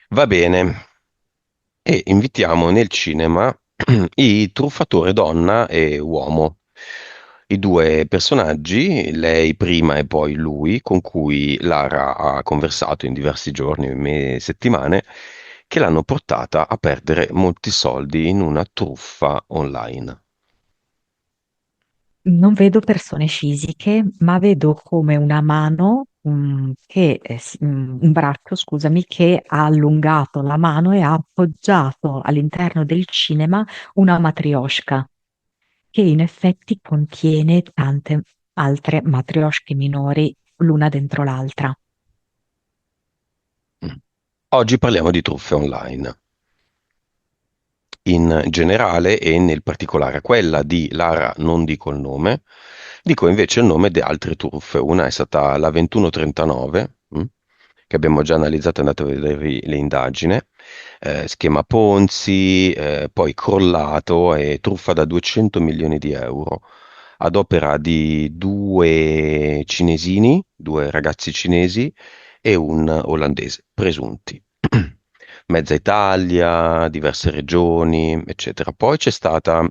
Va bene, e invitiamo nel cinema i truffatore donna e uomo, i due personaggi, lei prima e poi lui, con cui Lara ha conversato in diversi giorni, settimane, che l'hanno portata a perdere molti soldi in una truffa online. Non vedo persone fisiche, ma vedo come una mano, un braccio, scusami, che ha allungato la mano e ha appoggiato all'interno del cinema una matrioshka, che in effetti contiene tante altre matrioshke minori, l'una dentro l'altra. Mm. Oggi parliamo di truffe online. In generale e nel particolare quella di Lara non dico il nome, dico invece il nome di altre truffe. Una è stata la 2139, che abbiamo già analizzato, andate a vedere le indagini, schema Ponzi, poi crollato e truffa da 200 milioni di euro ad opera di due cinesini, due ragazzi cinesi e un olandese, presunti. Mezza Italia, diverse regioni, eccetera. Poi c'è stata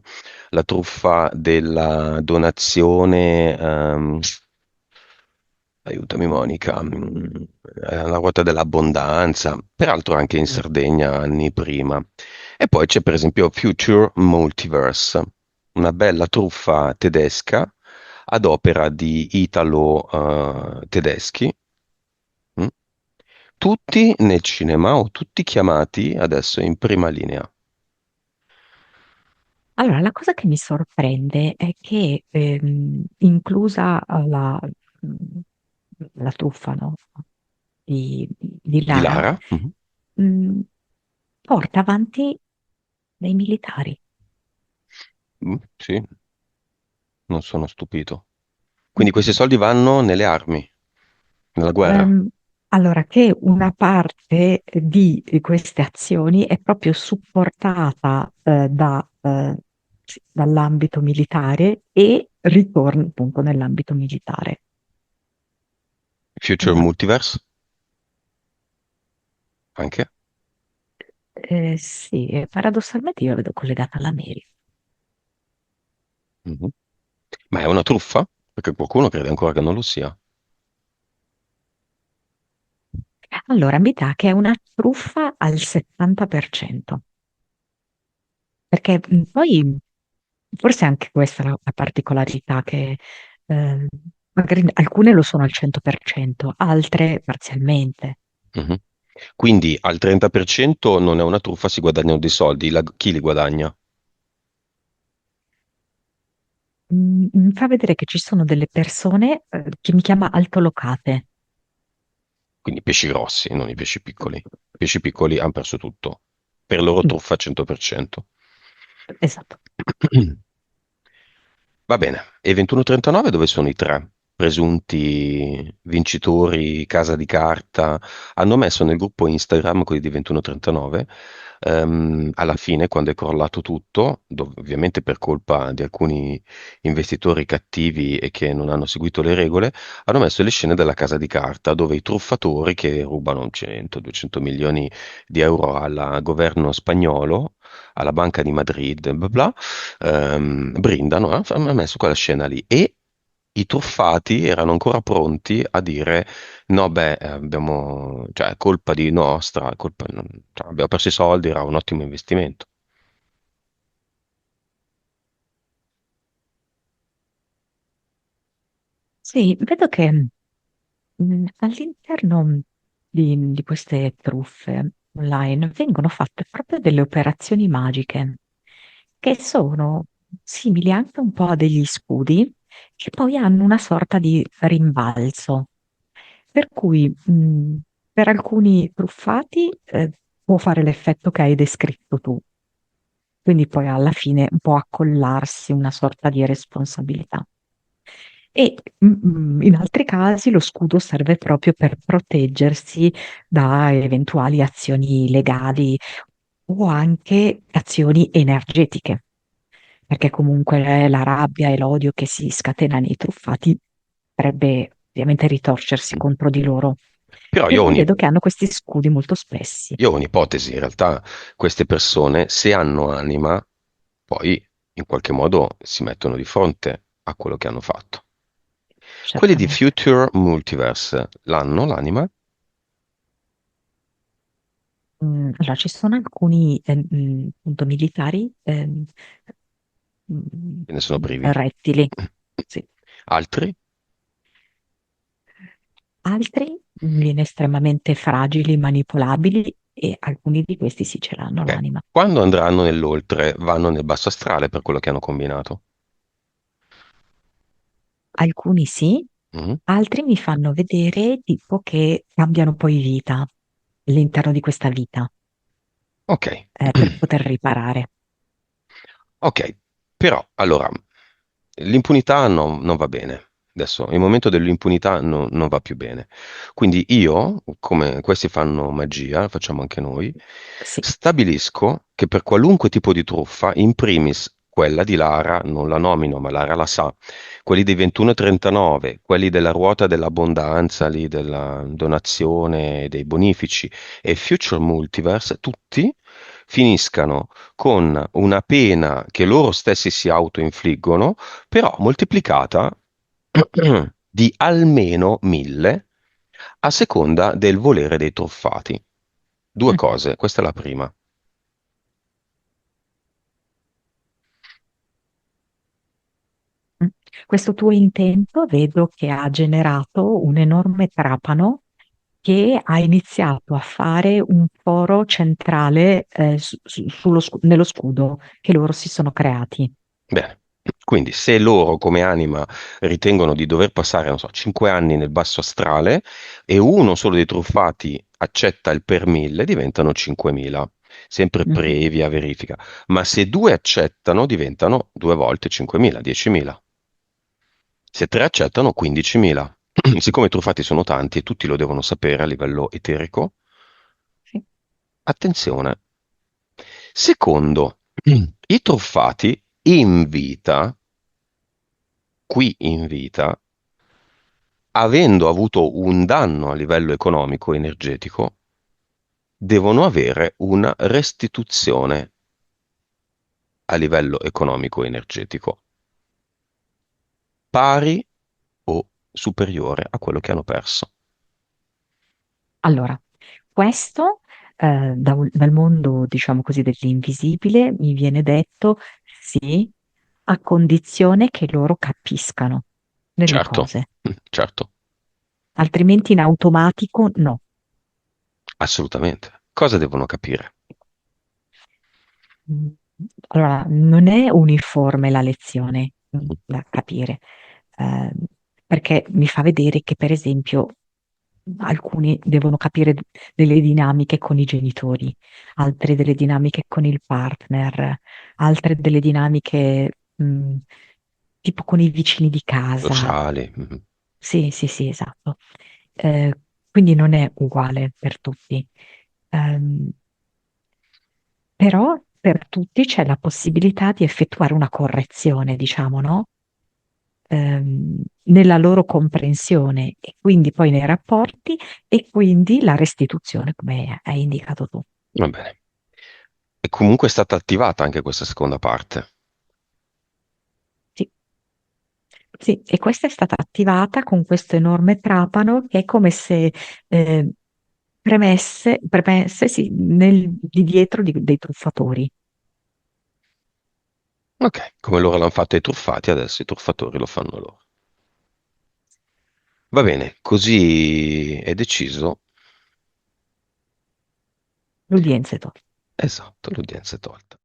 la truffa della donazione, aiutami Monica, la ruota dell'abbondanza, peraltro anche in Sardegna anni prima. E poi c'è per esempio Future Multiverse, una bella truffa tedesca ad opera di italo-tedeschi, tutti nel cinema o tutti chiamati adesso in prima linea. Allora, la cosa che mi sorprende è che, inclusa la truffa, no, di Di Lara, Lara? Mhm. mh, porta avanti dei militari. Sì, non sono stupito. Quindi questi Mm. soldi vanno nelle armi, nella guerra. Ehm, allora, che una parte di queste azioni è proprio supportata sì, dall'ambito militare e ritorna appunto nell'ambito militare. Future Esatto. Multiverse? Anche? Sì, paradossalmente io la vedo collegata all'America. Mhm. Ma è una truffa? Perché qualcuno crede ancora che non lo sia. Allora, mi dà che è una truffa al 70%, perché poi forse anche questa è la particolarità che eh, magari alcune lo sono al 100%, altre parzialmente. Mhm. Quindi al 30% non è una truffa, si guadagnano dei soldi. Chi li guadagna? Mi fa vedere che ci sono delle persone che mi chiama altolocate. Quindi i pesci grossi, non i pesci piccoli. I pesci piccoli hanno perso tutto. Per loro Mm, truffa 100%. esatto. Va bene. E 2139 dove sono i tre presunti vincitori, casa di carta? Hanno messo nel gruppo Instagram, quelli di 2139, alla fine, quando è crollato tutto, ovviamente per colpa di alcuni investitori cattivi e che non hanno seguito le regole, hanno messo le scene della casa di carta, dove i truffatori che rubano 100-200 milioni di euro al governo spagnolo, alla Banca di Madrid, bla bla, brindano, hanno messo quella scena lì e i truffati erano ancora pronti a dire no, beh, abbiamo, cioè, è colpa di nostra, è colpa, cioè, abbiamo perso i soldi, era un ottimo investimento. Sì, vedo che all'interno di queste truffe online vengono fatte proprio delle operazioni magiche che sono simili anche un po' a degli scudi che poi hanno una sorta di rimbalzo. Per cui per alcuni truffati può fare l'effetto che hai descritto tu, quindi poi alla fine può accollarsi una sorta di responsabilità. E in altri casi lo scudo serve proprio per proteggersi da eventuali azioni legali o anche azioni energetiche, perché comunque la rabbia e l'odio che si scatena nei truffati potrebbe ovviamente ritorcersi Mm. contro di loro. Però E poi vedo che hanno questi scudi molto spessi. io ho un'ipotesi, in realtà queste persone, se hanno anima, poi in qualche modo si mettono di fronte a quello che hanno fatto. Quelli di Certamente. Future Multiverse l'hanno l'anima? Allora, ci sono alcuni appunto militari Ce ne sono privi. rettili, sì. Altri? Altri viene estremamente fragili, manipolabili e alcuni di questi sì ce l'hanno Ok. l'anima. Quando andranno nell'oltre, vanno nel basso astrale per quello che hanno combinato. Alcuni sì, Mhm. altri mi fanno vedere tipo che cambiano poi vita all'interno di questa vita Ok. per poter riparare. Ok, però allora l'impunità non va bene. Adesso il momento dell'impunità non va più bene. Quindi io, come questi fanno magia, facciamo anche noi, Sì. stabilisco che per qualunque tipo di truffa, in primis quella di Lara, non la nomino, ma Lara la sa, quelli dei 21,39, quelli della ruota dell'abbondanza, lì della donazione, dei bonifici e Future Multiverse, tutti finiscano con una pena che loro stessi si autoinfliggono, però moltiplicata di almeno 1000 a seconda del volere dei truffati. Due Mhm. cose, questa è la prima. Mm. Questo tuo intento vedo che ha generato un enorme trapano che ha iniziato a fare un foro centrale nello scudo che loro si sono creati. Bene, quindi se loro come anima ritengono di dover passare, non so, 5 anni nel basso astrale e uno solo dei truffati accetta il per 1000, diventano 5000, sempre Mhm. previa verifica. Ma se due accettano, diventano due volte 5000, 10.000. Se tre accettano, 15.000. Siccome i truffati sono tanti e tutti lo devono sapere a livello eterico, Sì. attenzione. Secondo, i truffati in vita, qui in vita, avendo avuto un danno a livello economico e energetico, devono avere una restituzione a livello economico e energetico pari o superiore a quello che hanno perso. Allora, questo dal mondo, diciamo così, dell'invisibile mi viene detto sì, a condizione che loro capiscano delle Certo, cose, certo, altrimenti in automatico no. assolutamente. Cosa devono capire? Mm. Allora, non è uniforme la lezione da capire, ehm, perché mi fa vedere che, per esempio, alcuni devono capire delle dinamiche con i genitori, altre delle dinamiche con il partner, altre delle dinamiche, tipo con i vicini di casa. Sociali. Mhm. Sì, sì, sì, esatto. Eh, quindi non è uguale per tutti. Ehm, Però per tutti c'è la possibilità di effettuare una correzione, diciamo, no? Nella loro comprensione e quindi poi nei rapporti e quindi la restituzione, come hai indicato tu. Va bene. E comunque è stata attivata anche questa seconda parte. Sì, sì, e questa è stata attivata con questo enorme trapano che è come se eh, premesse sì, di dietro dei truffatori. Ok, come loro l'hanno fatto ai truffati, adesso i truffatori lo fanno loro. Va bene, così è deciso. L'udienza è tolta. Esatto, l'udienza è tolta.